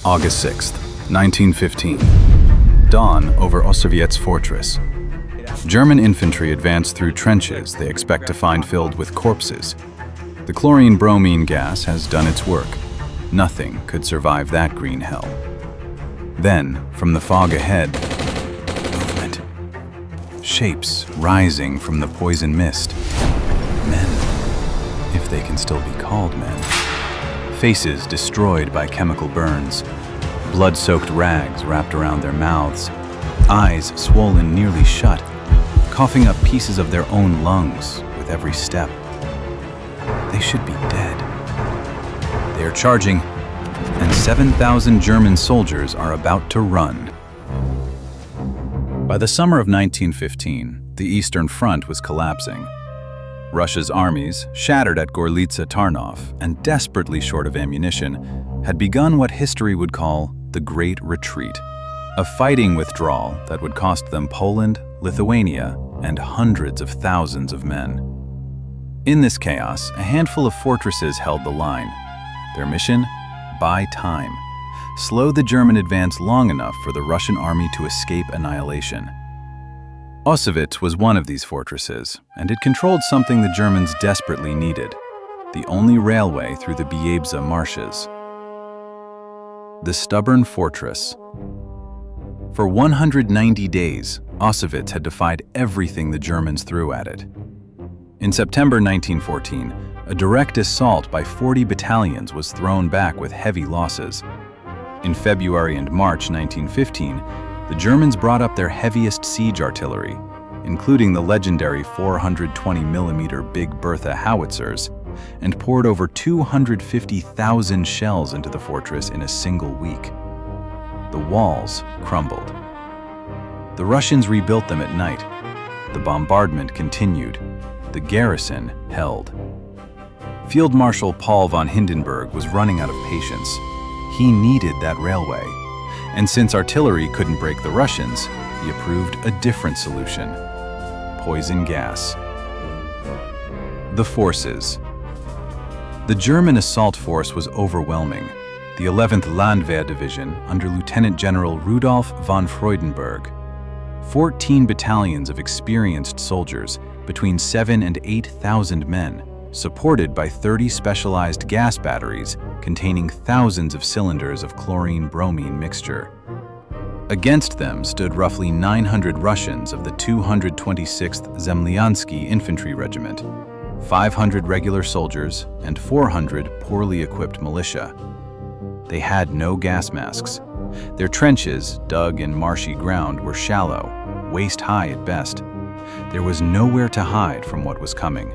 August 6th, 1915. Dawn over Osowiec fortress. German infantry advance through trenches they expect to find filled with corpses. The chlorine-bromine gas has done its work. Nothing could survive that green hell. Then, from the fog ahead, movement. Shapes rising from the poison mist. Men, if they can still be called men. Faces destroyed by chemical burns. Blood-soaked rags wrapped around their mouths. Eyes swollen nearly shut, coughing up pieces of their own lungs with every step. They should be dead. They are charging, and 7,000 German soldiers are about to run. By the summer of 1915, the Eastern Front was collapsing. Russia's armies, shattered at Gorlice Tarnov and desperately short of ammunition, had begun what history would call the Great Retreat, a fighting withdrawal that would cost them Poland, Lithuania, and hundreds of thousands of men. In this chaos, a handful of fortresses held the line. Their mission? Buy time. Slow the German advance long enough for the Russian army to escape annihilation. Osowiec was one of these fortresses, and it controlled something the Germans desperately needed: the only railway through the Biebsa marshes. The stubborn fortress. For 190 days, Osowiec had defied everything the Germans threw at it. In September 1914, a direct assault by 40 battalions was thrown back with heavy losses. In February and March 1915, the Germans brought up their heaviest siege artillery, including the legendary 420mm Big Bertha howitzers, and poured over 250,000 shells into the fortress in a single week. The walls crumbled. The Russians rebuilt them at night. The bombardment continued. The garrison held. Field Marshal Paul von Hindenburg was running out of patience. He needed that railway. And since artillery couldn't break the Russians, he approved a different solution: poison gas. The forces. The German assault force was overwhelming. The 11th Landwehr Division, under Lieutenant General Rudolf von Freudenberg. 14 battalions of experienced soldiers, between 7,000 and 8,000 men, supported by 30 specialized gas batteries containing thousands of cylinders of chlorine-bromine mixture. Against them stood roughly 900 Russians of the 226th Zemlyansky Infantry Regiment, 500 regular soldiers, and 400 poorly equipped militia. They had no gas masks. Their trenches, dug in marshy ground, were shallow, waist-high at best. There was nowhere to hide from what was coming.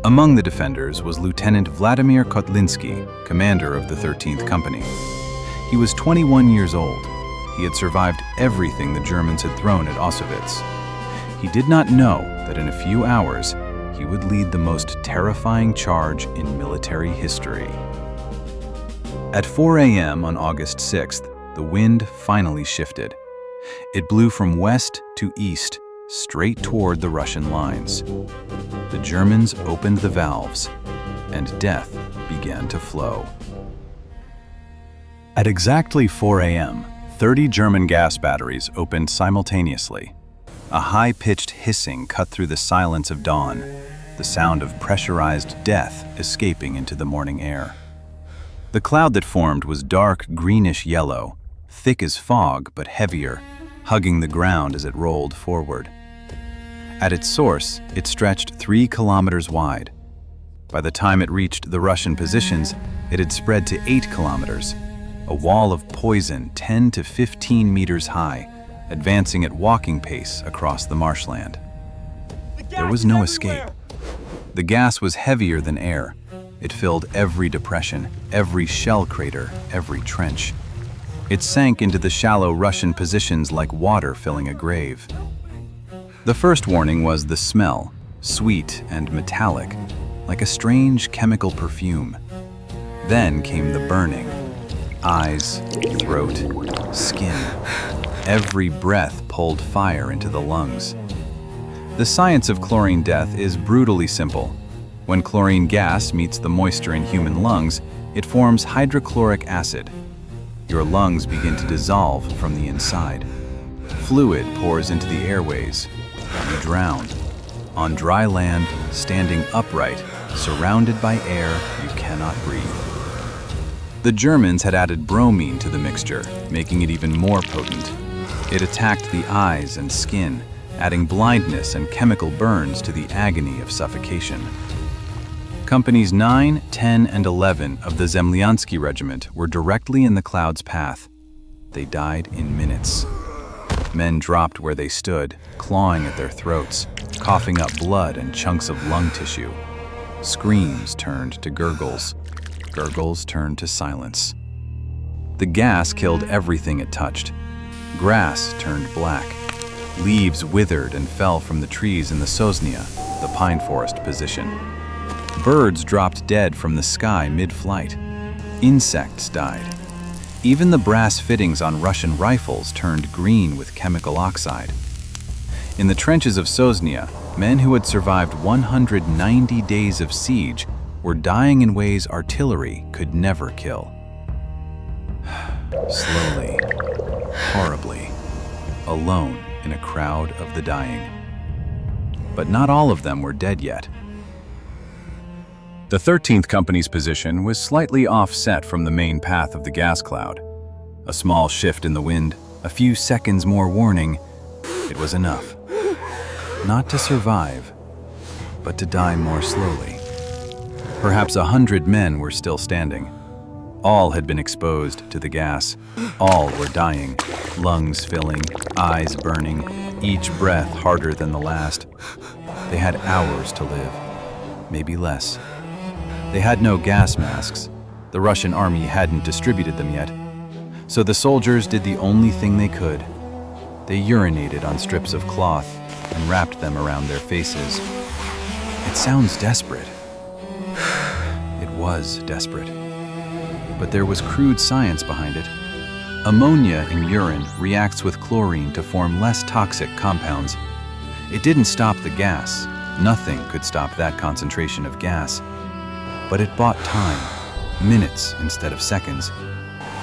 Among the defenders was Lieutenant Vladimir Kotlinski, commander of the 13th Company. He was 21 years old. He had survived everything the Germans had thrown at Osowiec. He did not know that in a few hours, he would lead the most terrifying charge in military history. At 4 a.m. on August 6th, the wind finally shifted. It blew from west to east, straight toward the Russian lines. The Germans opened the valves, and death began to flow. At exactly 4 a.m., 30 German gas batteries opened simultaneously. A high-pitched hissing cut through the silence of dawn, the sound of pressurized death escaping into the morning air. The cloud that formed was dark greenish-yellow, thick as fog but heavier, hugging the ground as it rolled forward. At its source, it stretched 3 kilometers wide. By the time it reached the Russian positions, it had spread to 8 kilometers, a wall of poison 10 to 15 meters high, advancing at walking pace across the marshland. There was no escape. The gas was heavier than air. It filled every depression, every shell crater, every trench. It sank into the shallow Russian positions like water filling a grave. The first warning was the smell, sweet and metallic, like a strange chemical perfume. Then came the burning. Eyes, throat, skin. Every breath pulled fire into the lungs. The science of chlorine death is brutally simple. When chlorine gas meets the moisture in human lungs, it forms hydrochloric acid. Your lungs begin to dissolve from the inside. Fluid pours into the airways. You drown. On dry land, standing upright, surrounded by air you cannot breathe. The Germans had added bromine to the mixture, making it even more potent. It attacked the eyes and skin, adding blindness and chemical burns to the agony of suffocation. Companies 9, 10, and 11 of the Zemlyansky Regiment were directly in the cloud's path. They died in minutes. Men dropped where they stood, clawing at their throats, coughing up blood and chunks of lung tissue. Screams turned to gurgles. Gurgles turned to silence. The gas killed everything it touched. Grass turned black. Leaves withered and fell from the trees in the Sosnia, the pine forest position. Birds dropped dead from the sky mid-flight. Insects died. Even the brass fittings on Russian rifles turned green with chemical oxide. In the trenches of Sosnia, men who had survived 190 days of siege were dying in ways artillery could never kill. Slowly, horribly, alone in a crowd of the dying. But not all of them were dead yet. The 13th Company's position was slightly offset from the main path of the gas cloud. A small shift in the wind, a few seconds more warning, it was enough. Not to survive, but to die more slowly. Perhaps 100 men were still standing. All had been exposed to the gas. All were dying, lungs filling, eyes burning, each breath harder than the last. They had hours to live, maybe less. They had no gas masks. The Russian army hadn't distributed them yet. So the soldiers did the only thing they could. They urinated on strips of cloth and wrapped them around their faces. It sounds desperate. It was desperate. But there was crude science behind it. Ammonia in urine reacts with chlorine to form less toxic compounds. It didn't stop the gas. Nothing could stop that concentration of gas. But it bought time, minutes instead of seconds.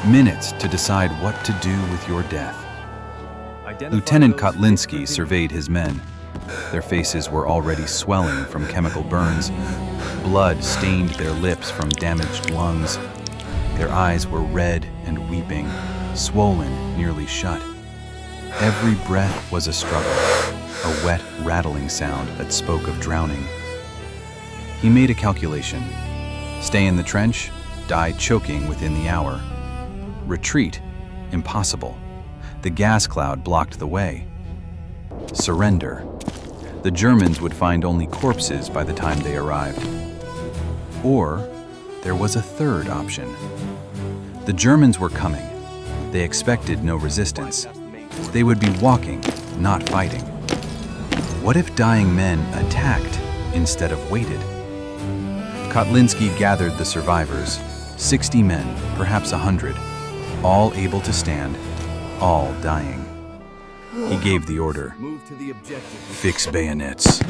Minutes to decide what to do with your death. Lieutenant Kotlinski surveyed his men. Their faces were already swelling from chemical burns. Blood stained their lips from damaged lungs. Their eyes were red and weeping, swollen nearly shut. Every breath was a struggle, a wet, rattling sound that spoke of drowning. He made a calculation. Stay in the trench, die choking within the hour. Retreat, impossible. The gas cloud blocked the way. Surrender. The Germans would find only corpses by the time they arrived. Or there was a third option. The Germans were coming. They expected no resistance. They would be walking, not fighting. What if dying men attacked instead of waited? Kotlinski gathered the survivors, 60 men, perhaps 100, all able to stand, all dying. He gave the order, fix bayonets.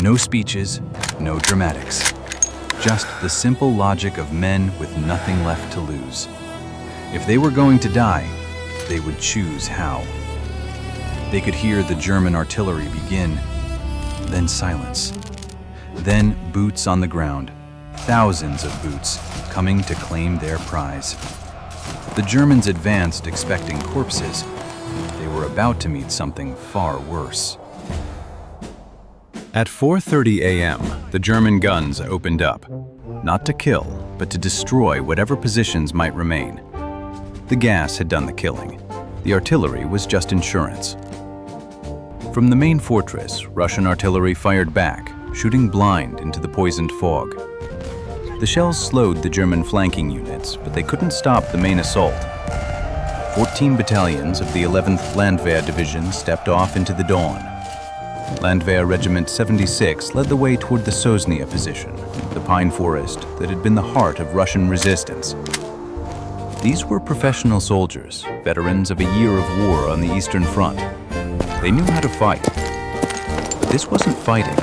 No speeches, no dramatics. Just the simple logic of men with nothing left to lose. If they were going to die, they would choose how. They could hear the German artillery begin, then silence. Then boots on the ground, thousands of boots coming to claim their prize. The Germans advanced expecting corpses. They were about to meet something far worse. At 4:30 a.m., the German guns opened up, not to kill, but to destroy whatever positions might remain. The gas had done the killing. The artillery was just insurance. From the main fortress, Russian artillery fired back, shooting blind into the poisoned fog. The shells slowed the German flanking units, but they couldn't stop the main assault. 14 battalions of the 11th Landwehr Division stepped off into the dawn. Landwehr Regiment 76 led the way toward the Sosnia position, the pine forest that had been the heart of Russian resistance. These were professional soldiers, veterans of a year of war on the Eastern Front. They knew how to fight. But this wasn't fighting,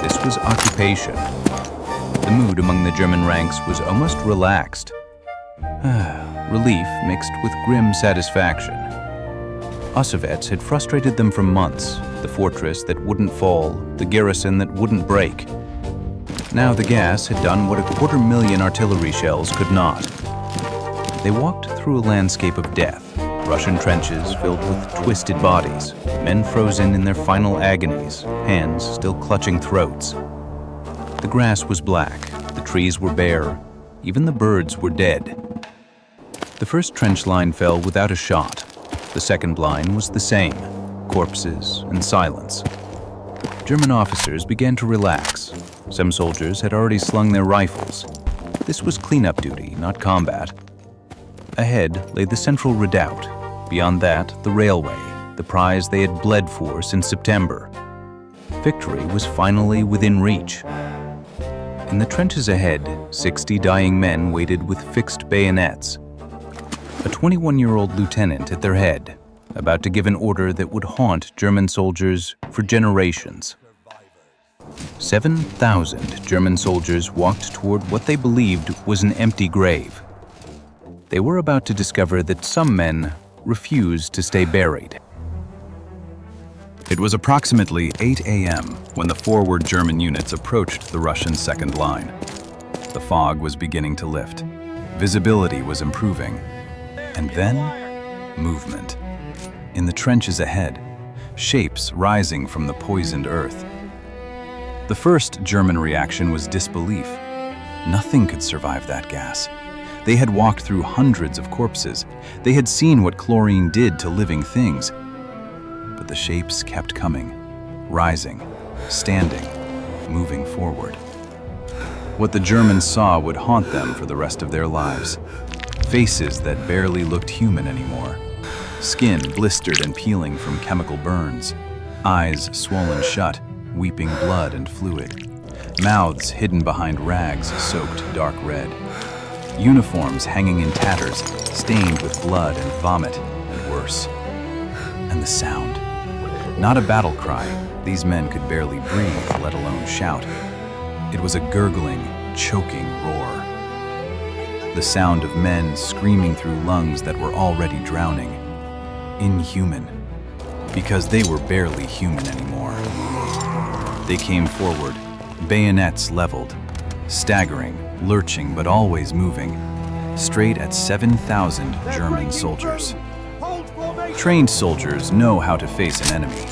this was occupation. The mood among the German ranks was almost relaxed. relief mixed with grim satisfaction. Osowiec had frustrated them for months, the fortress that wouldn't fall, the garrison that wouldn't break. Now the gas had done what 250,000 artillery shells could not. They walked through a landscape of death, Russian trenches filled with twisted bodies, men frozen in their final agonies, hands still clutching throats. The grass was black, the trees were bare, even the birds were dead. The first trench line fell without a shot. The second line was the same, corpses and silence. German officers began to relax. Some soldiers had already slung their rifles. This was cleanup duty, not combat. Ahead lay the central redoubt. Beyond that, the railway, the prize they had bled for since September. Victory was finally within reach. In the trenches ahead, 60 dying men waited with fixed bayonets. A 21-year-old lieutenant at their head, about to give an order that would haunt German soldiers for generations. 7,000 German soldiers walked toward what they believed was an empty grave. They were about to discover that some men refused to stay buried. It was approximately 8 a.m. when the forward German units approached the Russian second line. The fog was beginning to lift. Visibility was improving. And then, movement. In the trenches ahead, shapes rising from the poisoned earth. The first German reaction was disbelief. Nothing could survive that gas. They had walked through hundreds of corpses. They had seen what chlorine did to living things. But the shapes kept coming, rising, standing, moving forward. What the Germans saw would haunt them for the rest of their lives. Faces that barely looked human anymore. Skin blistered and peeling from chemical burns. Eyes swollen shut, weeping blood and fluid. Mouths hidden behind rags soaked dark red. Uniforms hanging in tatters, stained with blood and vomit, and worse. And the sound. Not a battle cry. These men could barely breathe, let alone shout. It was a gurgling, choking roar. The sound of men screaming through lungs that were already drowning. Inhuman. Because they were barely human anymore. They came forward, bayonets leveled, staggering, lurching but always moving, straight at 7,000 German soldiers. Trained soldiers know how to face an enemy.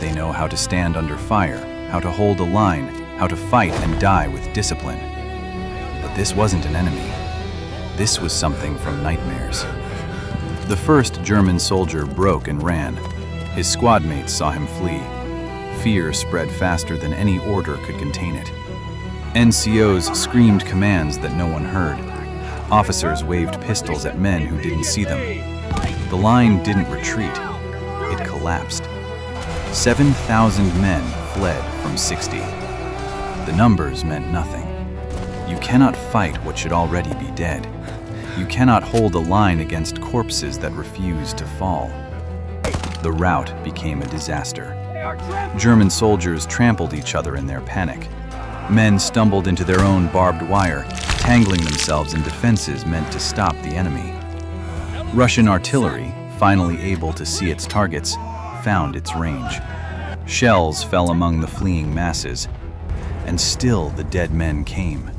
They know how to stand under fire, how to hold a line, how to fight and die with discipline. But this wasn't an enemy. This was something from nightmares. The first German soldier broke and ran. His squad mates saw him flee. Fear spread faster than any order could contain it. NCOs screamed commands that no one heard. Officers waved pistols at men who didn't see them. The line didn't retreat. It collapsed. 7,000 men fled from 60. The numbers meant nothing. You cannot fight what should already be dead. You cannot hold a line against corpses that refuse to fall. The rout became a disaster. German soldiers trampled each other in their panic. Men stumbled into their own barbed wire, tangling themselves in defenses meant to stop the enemy. Russian artillery, finally able to see its targets, found its range. Shells fell among the fleeing masses, and still the dead men came.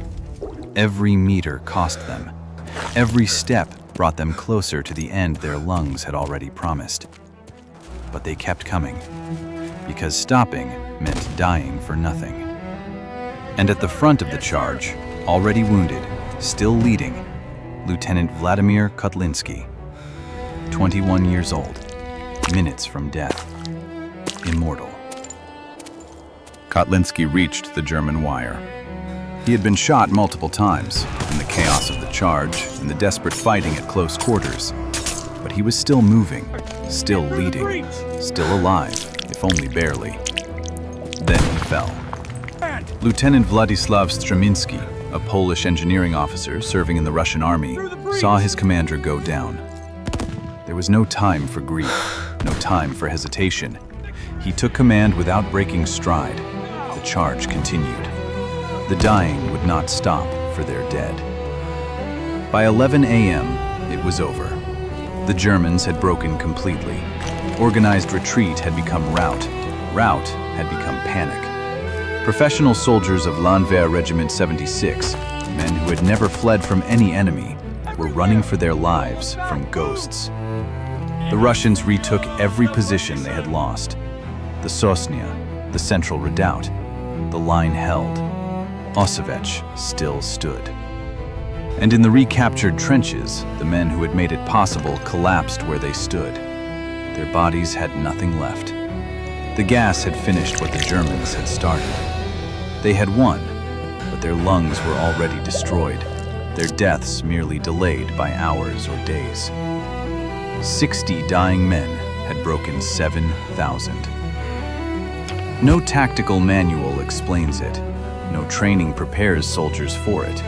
Every meter cost them. Every step brought them closer to the end their lungs had already promised. But they kept coming, because stopping meant dying for nothing. And at the front of the charge, already wounded, still leading, Lieutenant Vladimir Kotlinski, 21 years old, minutes from death, immortal. Kotlinski reached the German wire. He had been shot multiple times, in the chaos of the charge, in the desperate fighting at close quarters. But he was still moving, still leading, still alive, if only barely. Then he fell. Lieutenant Władysław Strzemiński, a Polish engineering officer serving in the Russian army, saw his commander go down. There was no time for grief, no time for hesitation. He took command without breaking stride. The charge continued. The dying would not stop for their dead. By 11 a.m., It was over. The Germans had broken completely. Organized retreat had become rout. Rout had become panic. Professional soldiers of Landwehr Regiment 76, men who had never fled from any enemy, were running for their lives from ghosts. The Russians retook every position they had lost. The Sosnia, the central redoubt, the line held. Osowiec still stood. And in the recaptured trenches, the men who had made it possible collapsed where they stood. Their bodies had nothing left. The gas had finished what the Germans had started. They had won, but their lungs were already destroyed, their deaths merely delayed by hours or days. 60 dying men had broken 7,000. No tactical manual explains it. No training prepares soldiers for it.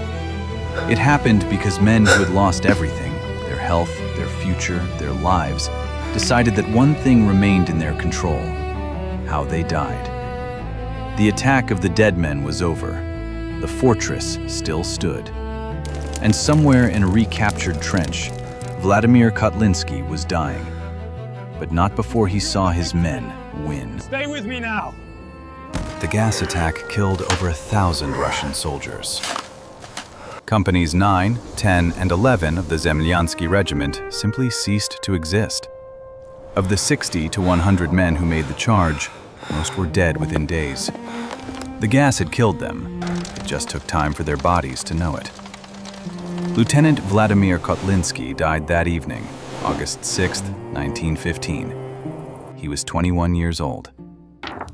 It happened because men who had lost everything, their health, their future, their lives, decided that one thing remained in their control: how they died. The attack of the dead men was over. The fortress still stood. And somewhere in a recaptured trench, Vladimir Kotlinski was dying. But not before he saw his men win. Stay with me now! The gas attack killed over 1,000 Russian soldiers. Companies 9, 10, and 11 of the Zemlyansky Regiment simply ceased to exist. Of the 60 to 100 men who made the charge, most were dead within days. The gas had killed them. It just took time for their bodies to know it. Lieutenant Vladimir Kotlinski died that evening, August 6, 1915. He was 21 years old.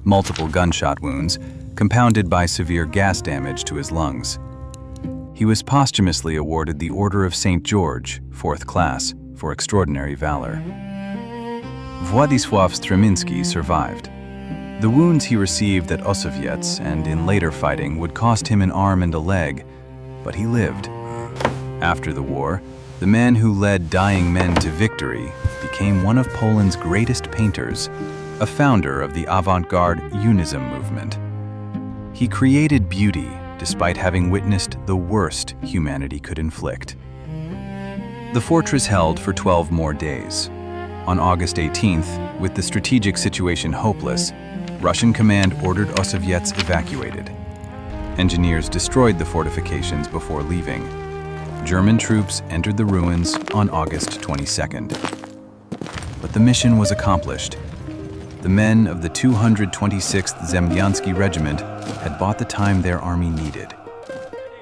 Multiple gunshot wounds, compounded by severe gas damage to his lungs. He was posthumously awarded the Order of St. George, 4th class, for extraordinary valor. Władysław Strzemiński survived. The wounds he received at Osowiec and in later fighting would cost him an arm and a leg, but he lived. After the war, the man who led dying men to victory became one of Poland's greatest painters, a founder of the avant-garde Unism movement. He created beauty despite having witnessed the worst humanity could inflict. The fortress held for 12 more days. On August 18th, with the strategic situation hopeless, Russian command ordered Osowiec evacuated. Engineers destroyed the fortifications before leaving. German troops entered the ruins on August 22nd. But the mission was accomplished. The men of the 226th Zemlyansky Regiment had bought the time their army needed.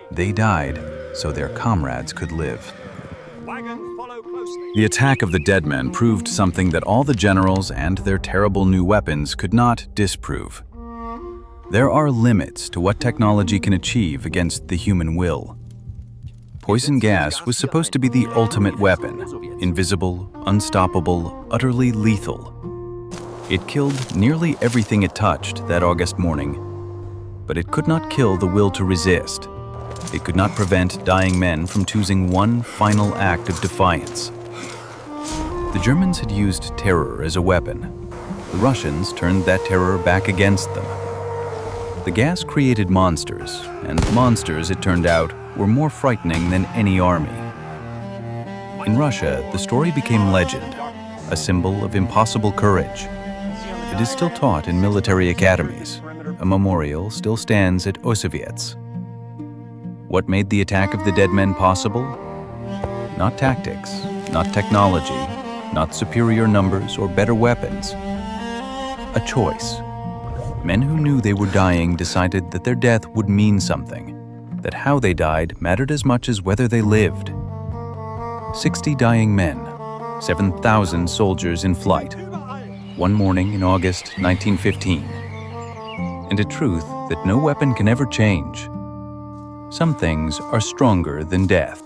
They died so their comrades could live. The attack of the dead men proved something that all the generals and their terrible new weapons could not disprove. There are limits to what technology can achieve against the human will. Poison gas was supposed to be the ultimate weapon, invisible, unstoppable, utterly lethal. It killed nearly everything it touched that August morning, but it could not kill the will to resist. It could not prevent dying men from choosing one final act of defiance. The Germans had used terror as a weapon. The Russians turned that terror back against them. The gas created monsters, and monsters, it turned out, were more frightening than any army. In Russia, the story became legend, a symbol of impossible courage. It is still taught in military academies. A memorial still stands at Osowiec. What made the attack of the dead men possible? Not tactics, not technology, not superior numbers or better weapons. A choice. Men who knew they were dying decided that their death would mean something, that how they died mattered as much as whether they lived. 60 dying men, 7,000 soldiers in flight, one morning in August 1915. And a truth that no weapon can ever change. Some things are stronger than death.